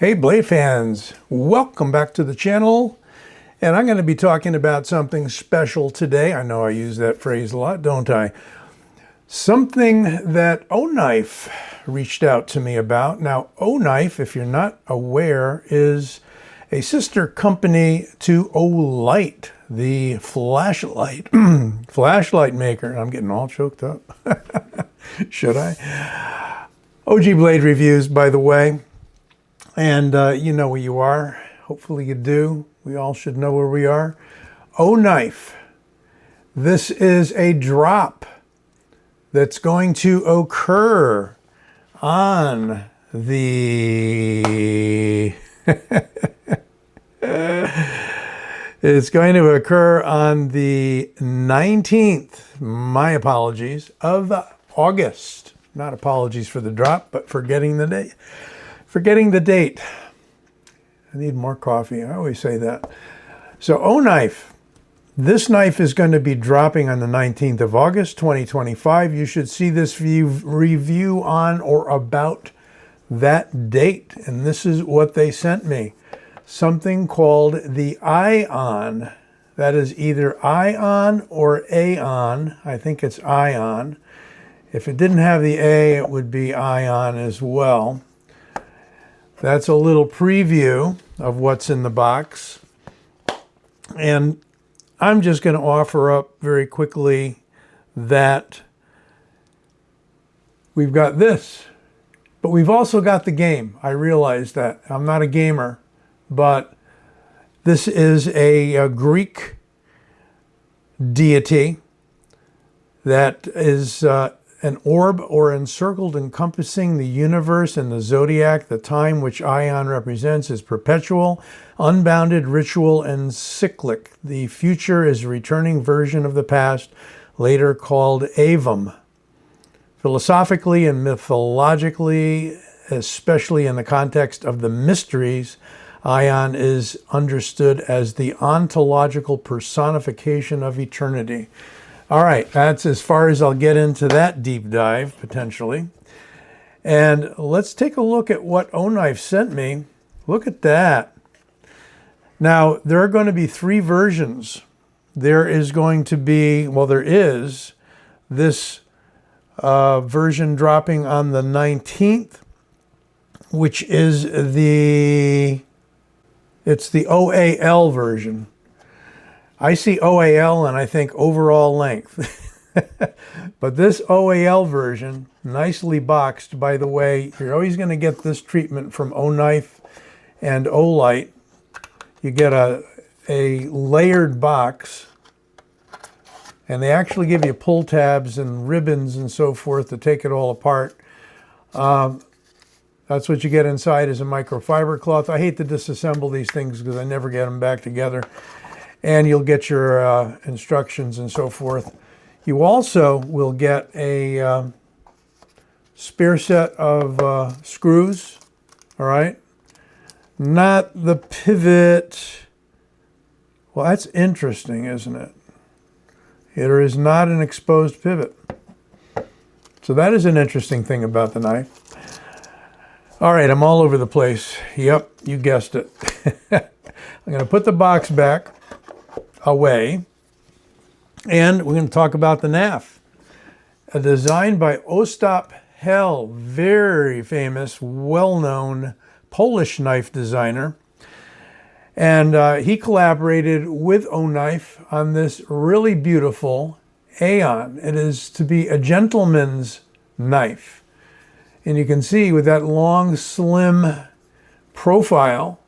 Hey blade fans, welcome back to the channel. And I'm going to be talking about something special today. I know I use that phrase a lot, don't I? Something that OKnife reached out to me about. Now, OKnife, if you're not aware, is a sister company to Olight, the flashlight maker. I'm getting all choked up. Should I? OG Blade Reviews, by the way. And you know where you are. Hopefully you do. We all should know where we are. OKnife. This is a drop that's going to occur on the... It's going to occur on the 19th, my apologies, of August. Not apologies for the drop, but forgetting the date. Forgetting the date. I need more coffee. I always say that. So OKnife. This knife is going to be dropping on the 19th of August, 2025. You should see this review on or about that date. And this is what they sent me. Something called the AION. That is either AION or AION. I think it's AION. If it didn't have the A, it would be AION as well. That's a little preview of what's in the box. And I'm just going to offer up very quickly that we've got this, but we've also got the game. I realize that. I'm not a gamer, but this is a Greek deity that is an orb or encircled encompassing the universe and the zodiac. The time which AION represents is perpetual, unbounded, ritual, and cyclic. The future is a returning version of the past, later called Avum. Philosophically and mythologically, especially in the context of the mysteries, AION is understood as the ontological personification of eternity. All right, that's as far as I'll get into that deep dive, potentially. And let's take a look at what OKnife sent me. Look at that. Now, there are going to be three versions. There is going to be, well, there is this version dropping on the 19th, which is it's the OAL version. I see OAL and I think overall length. But this OAL version, nicely boxed, by the way, you're always going to get this treatment from OKnife and Olight. You get a layered box, and they actually give you pull tabs and ribbons and so forth to take it all apart. That's what you get inside is a microfiber cloth. I hate to disassemble these things because I never get them back together. And you'll get your instructions and so forth. You also will get a spare set of screws, all right? Not the pivot. Well, that's interesting, isn't it? There is not an exposed pivot. So that is an interesting thing about the knife. All right, I'm all over the place. Yep, you guessed it. I'm going to put the box back away, and we're going to talk about the NAF, a design by Ostap, very famous, well-known Polish knife designer, and he collaborated with OKnife on this really beautiful AION. It is to be a gentleman's knife, and you can see with that long, slim profile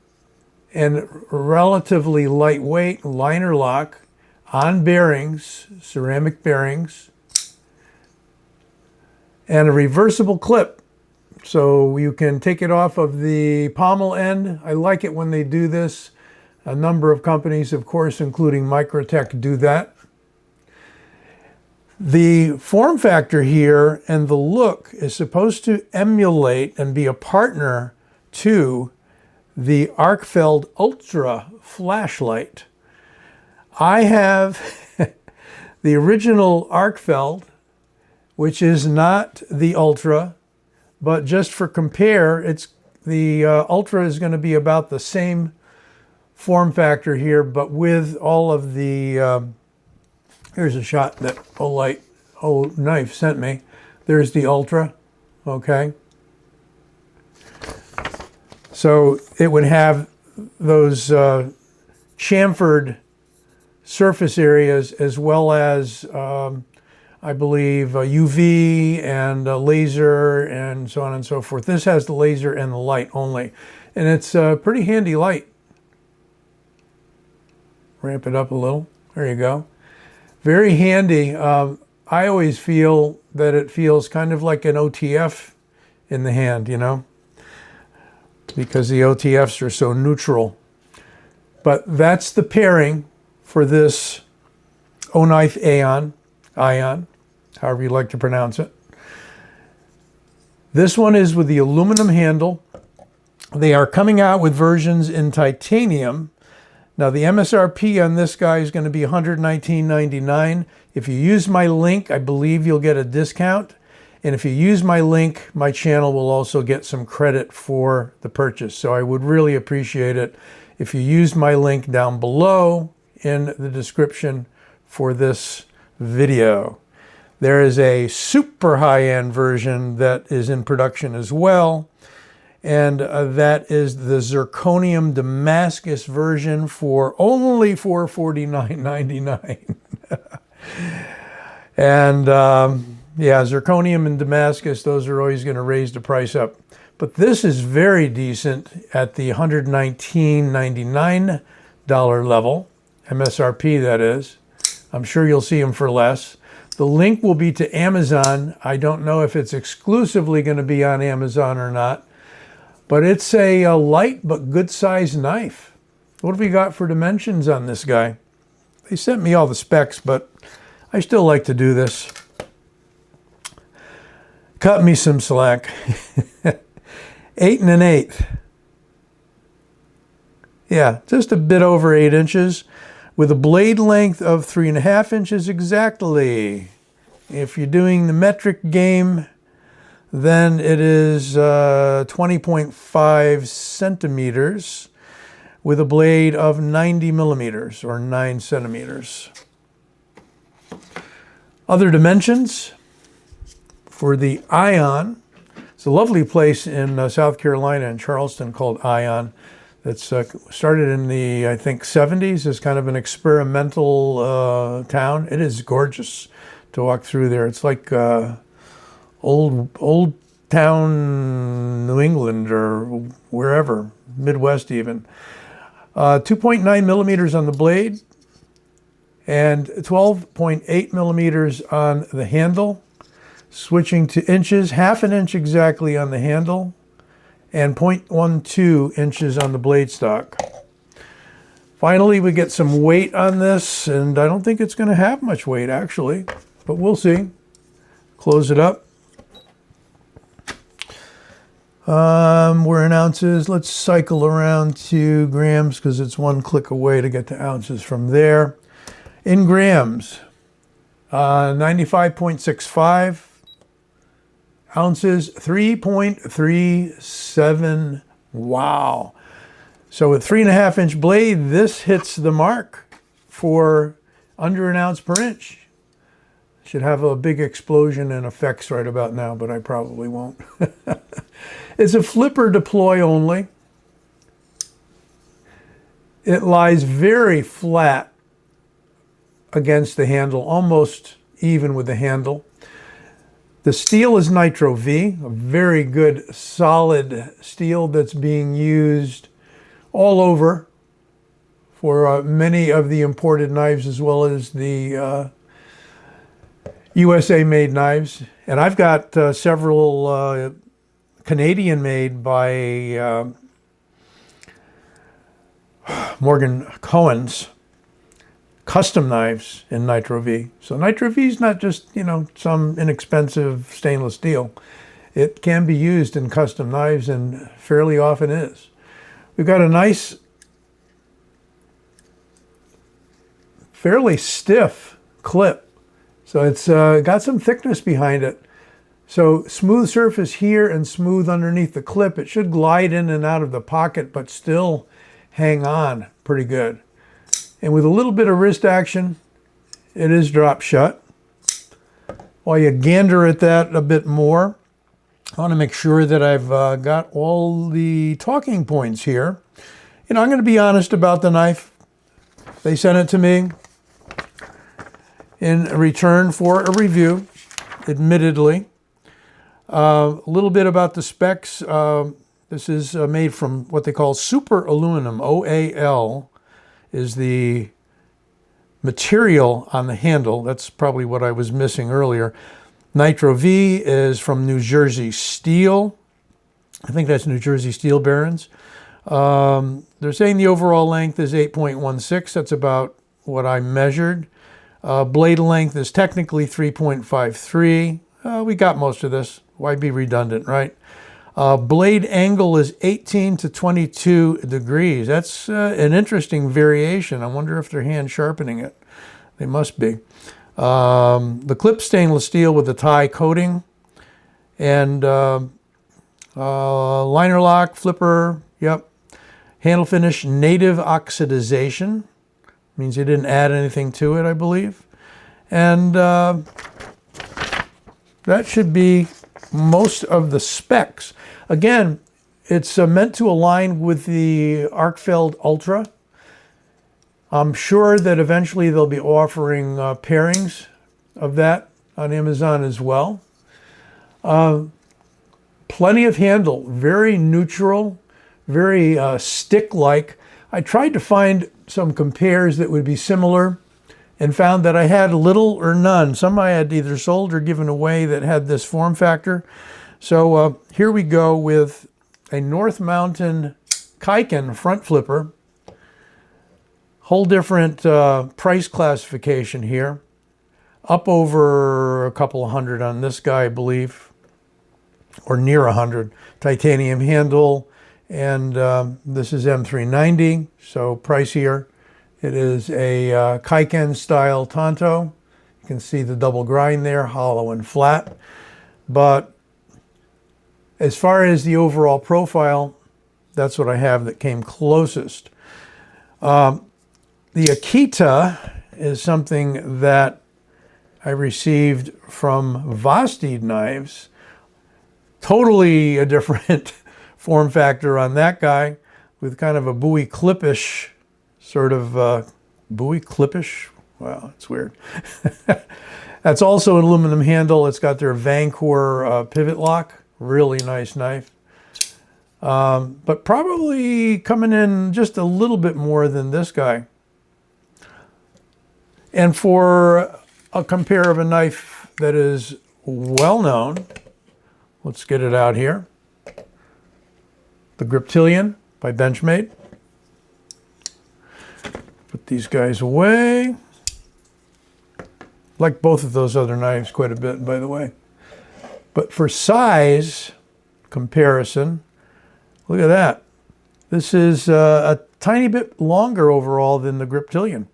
and relatively lightweight liner lock on bearings, ceramic bearings, and a reversible clip. So you can take it off of the pommel end. I like it when they do this. A number of companies, of course, including Microtech, do that. The form factor here and the look is supposed to emulate and be a partner to the Arkfeld Ultra flashlight. I have the original Arkfeld, which is not the Ultra, but just for compare, it's The Ultra is going to be about the same form factor here, but with all of the, here's a shot that OKnife sent me. There's the Ultra, okay? So it would have those chamfered surface areas as well as, I believe, UV and laser and so on and so forth. This has the laser and the light only. And it's a pretty handy light. Ramp it up a little. There you go. Very handy. I always feel that it feels kind of like an OTF in the hand, you know, because the OTFs are so neutral. But that's the pairing for this OKnife AION, however you like to pronounce it. This one is with the aluminum handle. They are coming out with versions in titanium. Now the MSRP on this guy is going to be $119.99. If you use my link, I believe you'll get a discount. And if you use my link, my channel will also get some credit for the purchase. So I would really appreciate it if you use my link down below in the description for this video. There is a super high-end version that is in production as well, and that is the zirconium Damascus version for only $449.99. And yeah, zirconium and Damascus, those are always going to raise the price up. But this is very decent at the $119.99 level, MSRP that is. I'm sure you'll see them for less. The link will be to Amazon. I don't know if it's exclusively going to be on Amazon or not, but it's a light but good sized knife. What have we got for dimensions on this guy? They sent me all the specs, but I still like to do this. Cut me some slack. 8 1/8. Yeah, just a bit over 8 inches. With a blade length of 3.5 inches exactly. If you're doing the metric game, then it is 20.5 centimeters with a blade of 90 millimeters or 9 centimeters. Other dimensions for the AION. It's a lovely place in South Carolina in Charleston called AION. That's started in the, I think, 70s as kind of an experimental town. It is gorgeous to walk through there. It's like old town New England or wherever, Midwest even. 2.9 millimeters on the blade and 12.8 millimeters on the handle. Switching to inches, 1/2 inch exactly on the handle, and 0.12 inches on the blade stock. Finally, we get some weight on this, and I don't think it's going to have much weight actually, but we'll see. Close it up. We're in ounces. Let's cycle around to grams because it's one click away to get to ounces from there. In grams, 95.65. Ounces, 3.37. Wow. So with 3.5 inch blade, this hits the mark for under an ounce per inch. Should have a big explosion in effects right about now, but I probably won't. It's a flipper deploy only. It lies very flat against the handle, almost even with the handle. The steel is Nitro V, a very good solid steel that's being used all over for many of the imported knives as well as the USA made knives. And I've got several Canadian made by Morgan Cohen's custom knives in Nitro V. So Nitro V is not just, you know, some inexpensive stainless steel. It can be used in custom knives and fairly often is. We've got a nice, fairly stiff clip. So it's got some thickness behind it. So smooth surface here and smooth underneath the clip. It should glide in and out of the pocket, but still hang on pretty good. And with a little bit of wrist action, it is drop shut. While you gander at that a bit more, I want to make sure that I've got all the talking points here. You know, I'm going to be honest about the knife. They sent it to me in return for a review, admittedly. A little bit about the specs. This is made from what they call super aluminum. OAL is the material on the handle. That's probably what I was missing earlier. Nitro V is from New Jersey Steel. I think that's New Jersey Steel Barons. They're saying the overall length is 8.16. That's about what I measured. Blade length is technically 3.53. We got most of this. Why be redundant, right? Blade angle is 18 to 22 degrees. That's an interesting variation. I wonder if they're hand sharpening it. They must be. The clip stainless steel with the tie coating, and liner lock, flipper, yep. Handle finish, native oxidization. Means they didn't add anything to it, I believe. And that should be most of the specs. Again, it's meant to align with the Arkfeld Ultra. I'm sure that eventually they'll be offering pairings of that on Amazon as well. Plenty of handle, very neutral, very stick-like. I tried to find some compares that would be similar and found that I had little or none. Some I had either sold or given away that had this form factor. So here we go with a North Mountain Kaiken front flipper. Whole different price classification here. Up over a couple of hundred on this guy, I believe, or near 100. Titanium handle, and this is M390, so pricier. It is a Kaiken style Tonto. You can see the double grind there, hollow and flat. But as far as the overall profile, that's what I have that came closest. The Akita is something that I received from Vosteed Knives. Totally a different form factor on that guy, with kind of a buoy clippish sort of buoy clippish. Wow, it's weird. That's also an aluminum handle. It's got their Vancor pivot lock. Really nice knife. But probably coming in just a little bit more than this guy. And for a compare of a knife that is well known, let's get it out here. The Griptilian by Benchmade. Put these guys away. Like both of those other knives quite a bit, by the way. But for size comparison, look at that. This is a tiny bit longer overall than the Griptilian.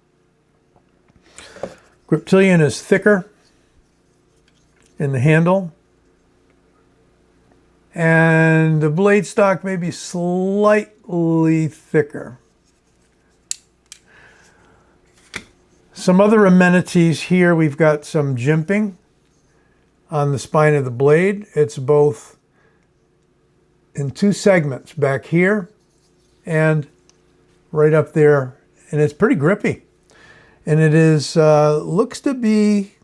Griptilian is thicker in the handle, and the blade stock may be slightly thicker. Some other amenities here, we've got some jimping on the spine of the blade. It's both in two segments, back here and right up there, and it's pretty grippy. And it is, looks to be,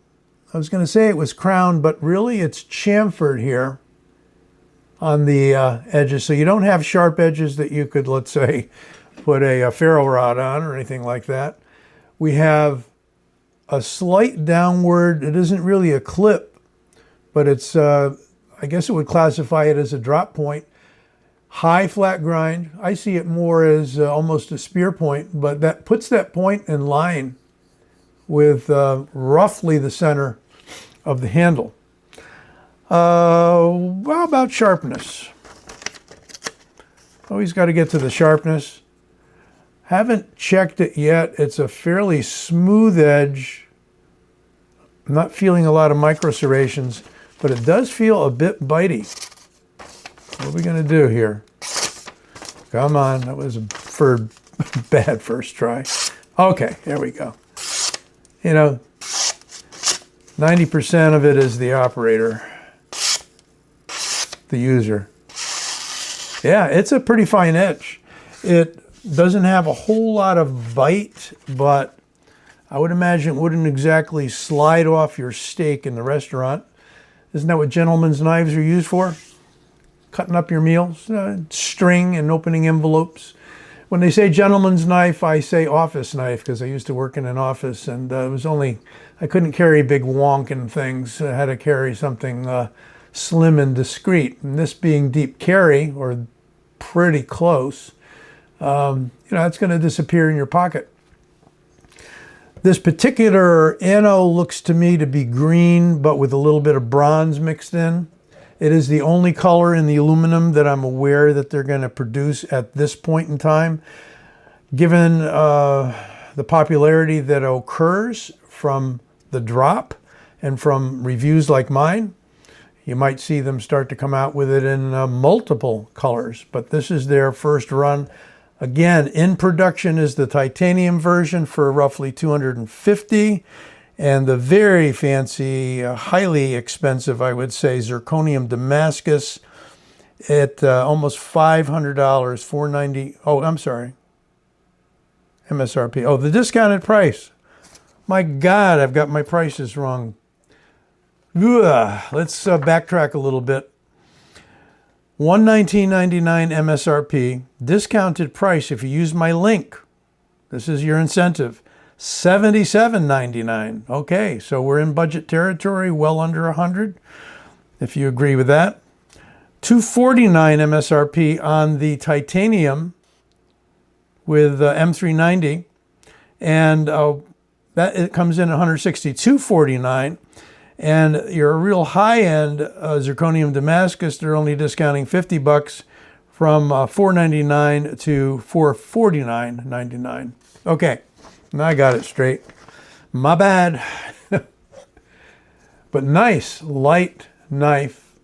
I was going to say it was crowned, but really it's chamfered here on the edges. So you don't have sharp edges that you could, let's say, put a ferro rod on or anything like that. We have a slight downward, it isn't really a clip, but it's, I guess it would classify it as a drop point. High flat grind. I see it more as almost a spear point, but that puts that point in line with roughly the center of the handle. How about sharpness? Always got to get to the sharpness. Haven't checked it yet. It's a fairly smooth edge. I'm not feeling a lot of micro serrations, but it does feel a bit bitey. What are we going to do here? Come on, that was a bad first try. Okay, there we go. You know, 90% of it is the operator, the user. Yeah, it's a pretty fine edge. It doesn't have a whole lot of bite, but I would imagine it wouldn't exactly slide off your steak in the restaurant. Isn't that what gentlemen's knives are used for? Cutting up your meals, string and opening envelopes. When they say gentleman's knife, I say office knife because I used to work in an office, and I couldn't carry big wonkin' things. I had to carry something slim and discreet. And this being deep carry, or pretty close, it's going to disappear in your pocket. This particular anno looks to me to be green, but with a little bit of bronze mixed in. It is the only color in the aluminum that I'm aware that they're going to produce at this point in time. Given the popularity that occurs from the drop and from reviews like mine, you might see them start to come out with it in multiple colors. But this is their first run. Again, in production is the titanium version for roughly $250, and the very fancy, highly expensive, I would say, zirconium Damascus at almost $500, $490. Oh, I'm sorry, MSRP. Oh, the discounted price. My God, I've got my prices wrong. Ugh. Let's backtrack a little bit. $119.99 MSRP, discounted price if you use my link. This is your incentive. $77.99. Okay, so we're in budget territory, well under 100, if you agree with that. $249 MSRP on the titanium with M390, and that it comes in at $162.49. And your real high-end zirconium Damascus, they're only discounting $50 from $499 to $449.99. Okay, now I got it straight. My bad. But nice, light knife.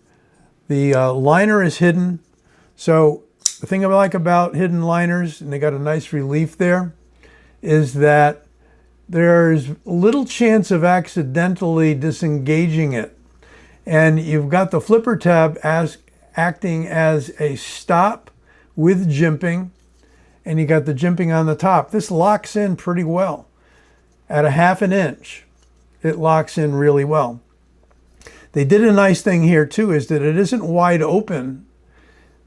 The liner is hidden. So the thing I like about hidden liners, and they got a nice relief there, is that there's little chance of accidentally disengaging it. And you've got the flipper tab acting as a stop with jimping, and you got the jimping on the top. This locks in pretty well. At a 1/2 inch, it locks in really well. They did a nice thing here too, is that it isn't wide open.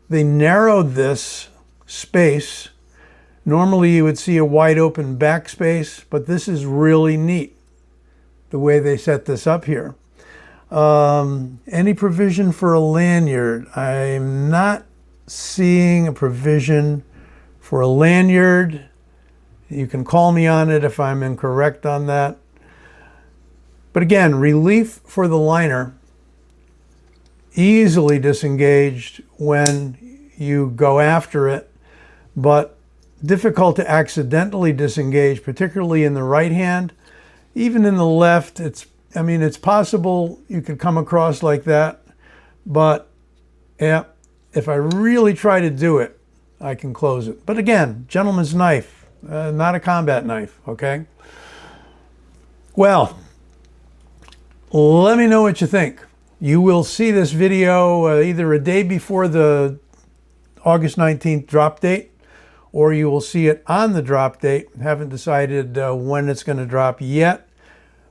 They narrowed this space. Normally you would see a wide open backspace, but this is really neat, the way they set this up here. Any provision for a lanyard? I'm not seeing a provision for a lanyard. You can call me on it if I'm incorrect on that. But again, relief for the liner, easily disengaged when you go after it, but difficult to accidentally disengage, particularly in the right hand. Even in the left, it's possible you could come across like that, but yeah, if I really try to do it, I can close it. But again, gentleman's knife, not a combat knife, okay? Well, let me know what you think. You will see this video either a day before the August 19th drop date, or you will see it on the drop date. Haven't decided when it's going to drop yet.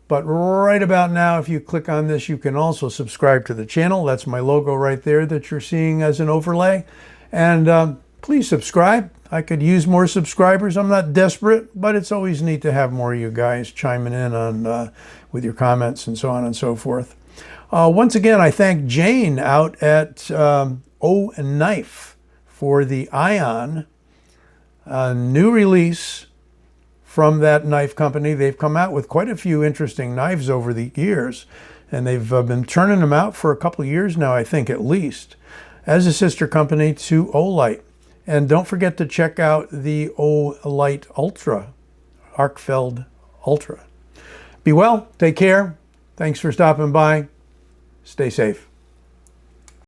But right about now, if you click on this, you can also subscribe to the channel. That's my logo right there that you're seeing as an overlay. And please subscribe. I could use more subscribers. I'm not desperate, but it's always neat to have more of you guys chiming in on with your comments and so on and so forth. Once again, I thank Jane out at OKnife for the AION new release from that knife company. They've come out with quite a few interesting knives over the years, and they've been churning them out for a couple of years now, I think, at least, as a sister company to Olight. And don't forget to check out the Olight Ultra, Arkfeld Ultra. Be well, take care. Thanks for stopping by. Stay safe.